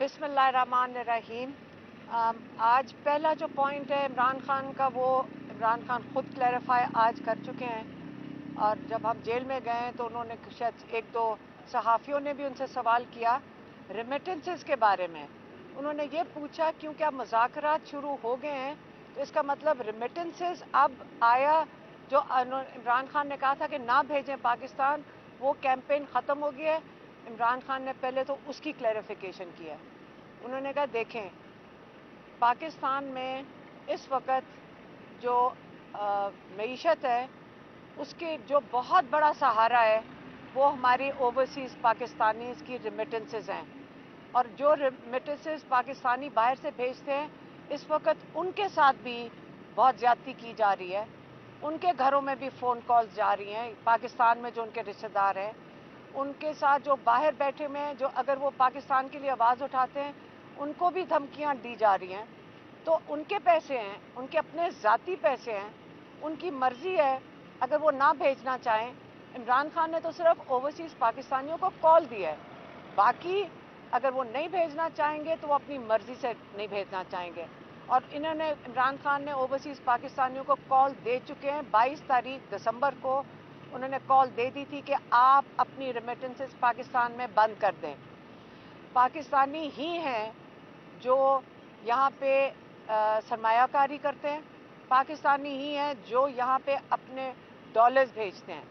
बिस्मिल्लाहिर्रहमानिर्रहीम। आज पहला जो पॉइंट है इमरान खान का, वो इमरान खान खुद क्लैरिफाई आज कर चुके हैं। और जब हम जेल में गए तो उन्होंने शायद एक दो सहाफ़ियों ने भी उनसे सवाल किया रेमिटेंसेस के बारे में। उन्होंने ये पूछा क्योंकि अब मुज़ाकरात शुरू हो गए हैं तो इसका मतलब रेमिटेंसेस अब आया। जो इमरान खान ने कहा था कि ना भेजें पाकिस्तान, वो कैंपेन ख़त्म हो गया है। इमरान खान ने पहले तो उसकी क्लैरिफिकेशन किया। उन्होंने कहा देखें, पाकिस्तान में इस वक्त जो मईशत है उसके जो बहुत बड़ा सहारा है वो हमारी ओवरसीज़ पाकिस्तानीज़ की रेमिटेंसेस हैं। और जो रेमिटेंसेस पाकिस्तानी बाहर से भेजते हैं इस वक्त उनके साथ भी बहुत ज़्यादती की जा रही है। उनके घरों में भी फ़ोन कॉल्स जा रही हैं। पाकिस्तान में जो उनके रिश्तेदार हैं उनके साथ जो बाहर बैठे हुए हैं, जो अगर वो पाकिस्तान के लिए आवाज़ उठाते हैं उनको भी धमकियां दी जा रही हैं। तो उनके पैसे हैं, उनके अपने ज़ाती पैसे हैं, उनकी मर्ज़ी है। अगर वो ना भेजना चाहें, इमरान खान ने तो सिर्फ ओवरसीज़ पाकिस्तानियों को कॉल दिया है, बाकी अगर वो नहीं भेजना चाहेंगे तो वो अपनी मर्ज़ी से नहीं भेजना चाहेंगे। और इन्होंने, इमरान खान ने ओवरसीज़ पाकिस्तानियों को कॉल दे चुके हैं। 22 तारीख दिसंबर को उन्होंने कॉल दे दी थी कि आप अपनी रेमिटेंसेस पाकिस्तान में बंद कर दें। पाकिस्तानी ही हैं जो यहाँ पे सरमायाकारी करते हैं, पाकिस्तानी ही हैं जो यहाँ पे अपने डॉलर्स भेजते हैं।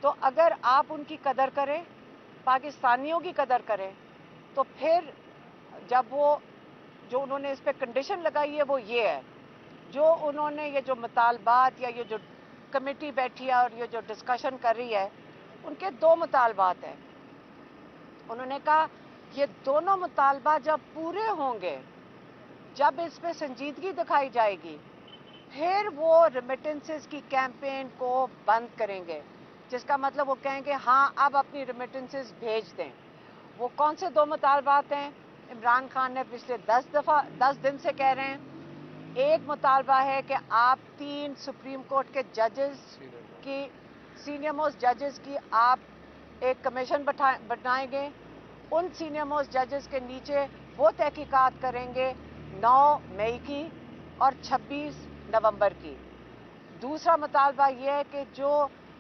तो अगर आप उनकी कदर करें, पाकिस्तानियों की कदर करें, तो फिर जब वो जो उन्होंने इस पर कंडीशन लगाई है वो ये है, जो उन्होंने ये जो मुतालबात या ये जो कमेटी बैठी है और ये जो डिस्कशन कर रही है, उनके दो मुतालबात हैं। उन्होंने कहा ये दोनों मुतालबा जब पूरे होंगे, जब इस पे संजीदगी दिखाई जाएगी, फिर वो रेमिटेंसेस की कैंपेन को बंद करेंगे। जिसका मतलब वो कहेंगे हाँ अब अपनी रेमिटेंसेस भेज दें। वो कौन से दो मुतालबात हैं? इमरान खान ने पिछले 10 दिन से कह रहे हैं। एक मुतालबा है कि आप 3 सुप्रीम कोर्ट के जजेस की, सीनियर मोस्ट जजेस की आप एक कमीशन बनाएंगे। उन सीनियर मोस्ट जजेस के नीचे वो तहकीकात करेंगे 9 मई की और 26 नवंबर की। दूसरा मुतालबा ये है कि जो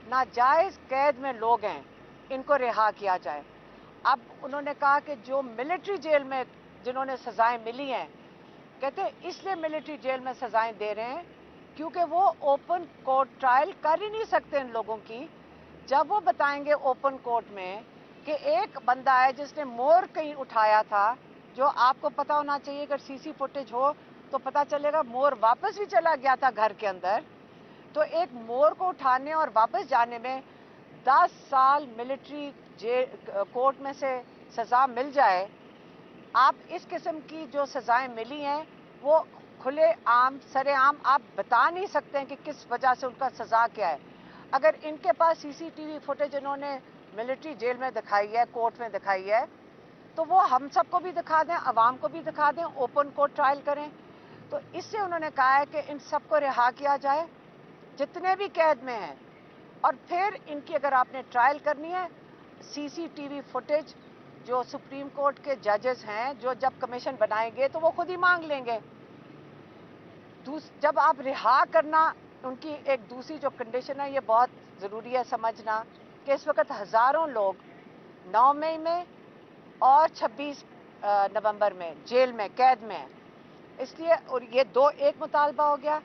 नाजायज़ कैद में लोग हैं इनको रिहा किया जाए। अब उन्होंने कहा कि जो मिलिट्री जेल में जिन्होंने सज़ाएं मिली हैं, कहते हैं इसलिए मिलिट्री जेल में सज़ाएं दे रहे हैं क्योंकि वो ओपन कोर्ट ट्रायल कर ही नहीं सकते इन लोगों की। जब वो बताएंगे ओपन कोर्ट में कि एक बंदा है जिसने मोर कहीं उठाया था, जो आपको पता होना चाहिए, अगर सीसी फुटेज हो तो पता चलेगा मोर वापस भी चला गया था घर के अंदर। तो एक मोर को उठाने और वापस जाने में 10 साल मिलिट्री कोर्ट में से सज़ा मिल जाए। आप इस किस्म की जो सज़ाएं मिली हैं वो खुले आम सरेआम आप बता नहीं सकते हैं कि किस वजह से उनका सज़ा क्या है। अगर इनके पास सीसीटीवी फुटेज इन्होंने मिलिट्री जेल में दिखाई है, कोर्ट में दिखाई है, तो वो हम सबको भी दिखा दें, आवाम को भी दिखा दें, ओपन कोर्ट ट्रायल करें। तो इससे उन्होंने कहा है कि इन सबको रिहा किया जाए जितने भी कैद में हैं। और फिर इनकी अगर आपने ट्रायल करनी है, सीसीटीवी फुटेज जो सुप्रीम कोर्ट के जजेस हैं, जो जब कमीशन बनाएंगे तो वो खुद ही मांग लेंगे। जब आप रिहा करना, उनकी एक दूसरी जो कंडीशन है, ये बहुत ज़रूरी है समझना कि इस वक्त हज़ारों लोग 9 मई में और 26 नवंबर में जेल में कैद में हैं। इसलिए, और ये दो एक मुतालबा हो गया।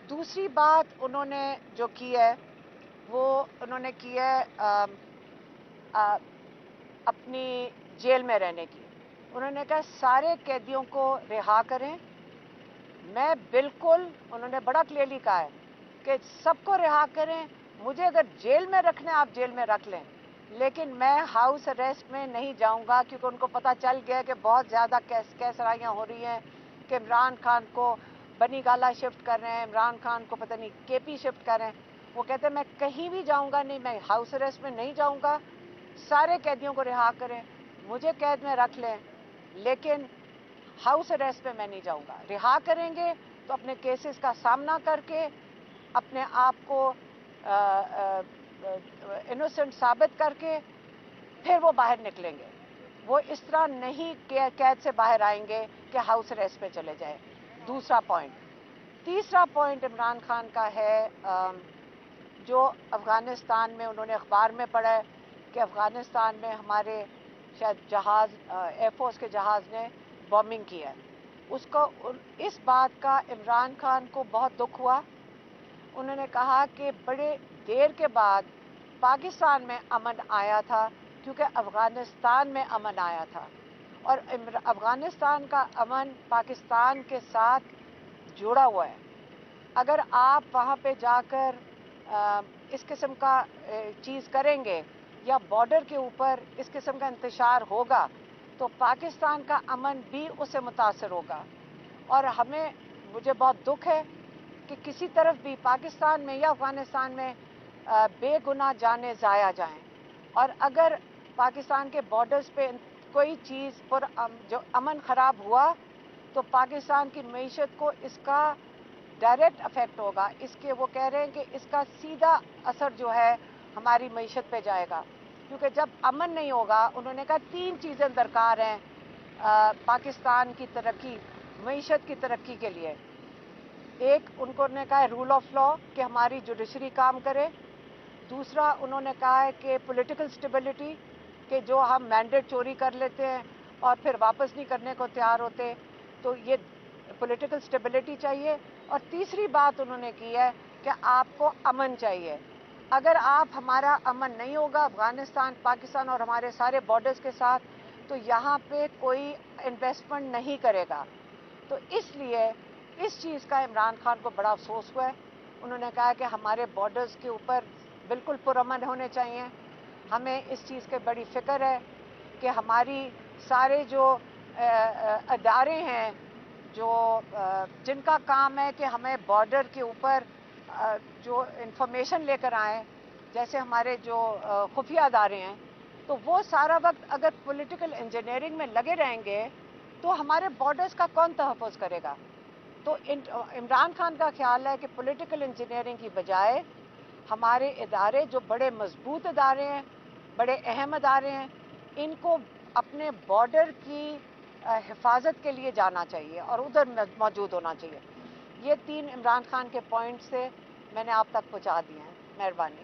दूसरी बात उन्होंने जो की है वो उन्होंने की है अपनी जेल में रहने की। उन्होंने कहा सारे कैदियों को रिहा करें। मैं बिल्कुल, उन्होंने बड़ा क्लियरली कहा है कि सबको रिहा करें। मुझे अगर जेल में रखना है आप जेल में रख लें, लेकिन मैं हाउस अरेस्ट में नहीं जाऊंगा, क्योंकि उनको पता चल गया कि बहुत ज़्यादा कैसराइयाँ हो रही हैं कि इमरान खान को बनी गाला शिफ्ट कर रहे हैं, इमरान खान को पता नहीं केपी शिफ्ट कर रहे हैं। वो कहते हैं मैं कहीं भी जाऊंगा नहीं, मैं हाउस अरेस्ट में नहीं जाऊंगा। सारे कैदियों को रिहा करें, मुझे कैद में रख लें, लेकिन हाउस अरेस्ट में मैं नहीं जाऊंगा। रिहा करेंगे तो अपने केसेस का सामना करके अपने आप को इनोसेंट साबित करके फिर वो बाहर निकलेंगे। وہ اس طرح نہیں قید سے باہر آئیں گے کہ ہاؤس اریسٹ پہ چلے جائے. دوسرا پوائنٹ. تیسرا پوائنٹ عمران خان کا ہے جو افغانستان میں انہوں نے اخبار میں پڑھا ہے کہ افغانستان میں ہمارے شاید جہاز ایئر فورس کے جہاز نے بومبنگ کی ہے. اس بات کا عمران خان کو بہت دکھ ہوا. انہوں نے کہا کہ بڑے دیر کے بعد پاکستان میں امن آیا تھا کیونکہ افغانستان میں امن آیا تھا اور افغانستان کا امن پاکستان کے ساتھ جڑا ہوا ہے. اگر آپ وہاں پہ جا کر اس قسم کا چیز کریں گے یا بارڈر کے اوپر اس قسم کا انتشار ہوگا تو پاکستان کا امن بھی اس سے متاثر ہوگا. اور مجھے بہت دکھ ہے کہ کسی طرف بھی پاکستان میں یا افغانستان میں بے گناہ جانیں ضائع جائیں. اور اگر پاکستان کے بارڈرز پہ کوئی چیز پر جو امن خراب ہوا تو پاکستان کی معیشت کو اس کا ڈائریکٹ افیکٹ ہوگا. اس کے وہ کہہ رہے ہیں کہ اس کا سیدھا اثر جو ہے ہماری معیشت پہ جائے گا کیونکہ جب امن نہیں ہوگا. انہوں نے کہا 3 چیزیں درکار ہیں پاکستان کی ترقی معیشت کی ترقی کے لیے. ایک ان کو نے کہا ہے رول آف لا کہ ہماری جوڈیشری کام کرے. دوسرا انہوں نے کہا ہے کہ پولیٹیکل سٹیبلٹی کہ جو ہم مینڈیٹ چوری کر لیتے ہیں اور پھر واپس نہیں کرنے کو تیار ہوتے تو یہ پولیٹیکل سٹیبلٹی چاہیے. اور تیسری بات انہوں نے کی ہے کہ آپ کو امن چاہیے. اگر آپ ہمارا امن نہیں ہوگا افغانستان پاکستان اور ہمارے سارے بارڈرز کے ساتھ تو یہاں پہ کوئی انویسٹمنٹ نہیں کرے گا. تو اس لیے اس چیز کا عمران خان کو بڑا افسوس ہوا ہے. انہوں نے کہا کہ ہمارے بارڈرز کے اوپر بالکل پرامن ہونے چاہیے. ہمیں اس چیز کی بڑی فکر ہے کہ ہماری سارے جو ادارے ہیں جو جن کا کام ہے کہ ہمیں بارڈر کے اوپر جو انفارمیشن لے کر آئیں جیسے ہمارے جو خفیہ ادارے ہیں تو وہ سارا وقت اگر پولیٹیکل انجینئرنگ میں لگے رہیں گے تو ہمارے بارڈرز کا کون تحفظ کرے گا. تو عمران خان کا خیال ہے کہ پولیٹیکل انجینئرنگ کی بجائے ہمارے ادارے جو بڑے مضبوط ادارے ہیں بڑے اہم ادارے ہیں ان کو اپنے بارڈر کی حفاظت کے لیے جانا چاہیے اور ادھر موجود ہونا چاہیے. یہ 3 عمران خان کے پوائنٹس سے میں نے آپ تک پہنچا دیے ہیں. مہربانی.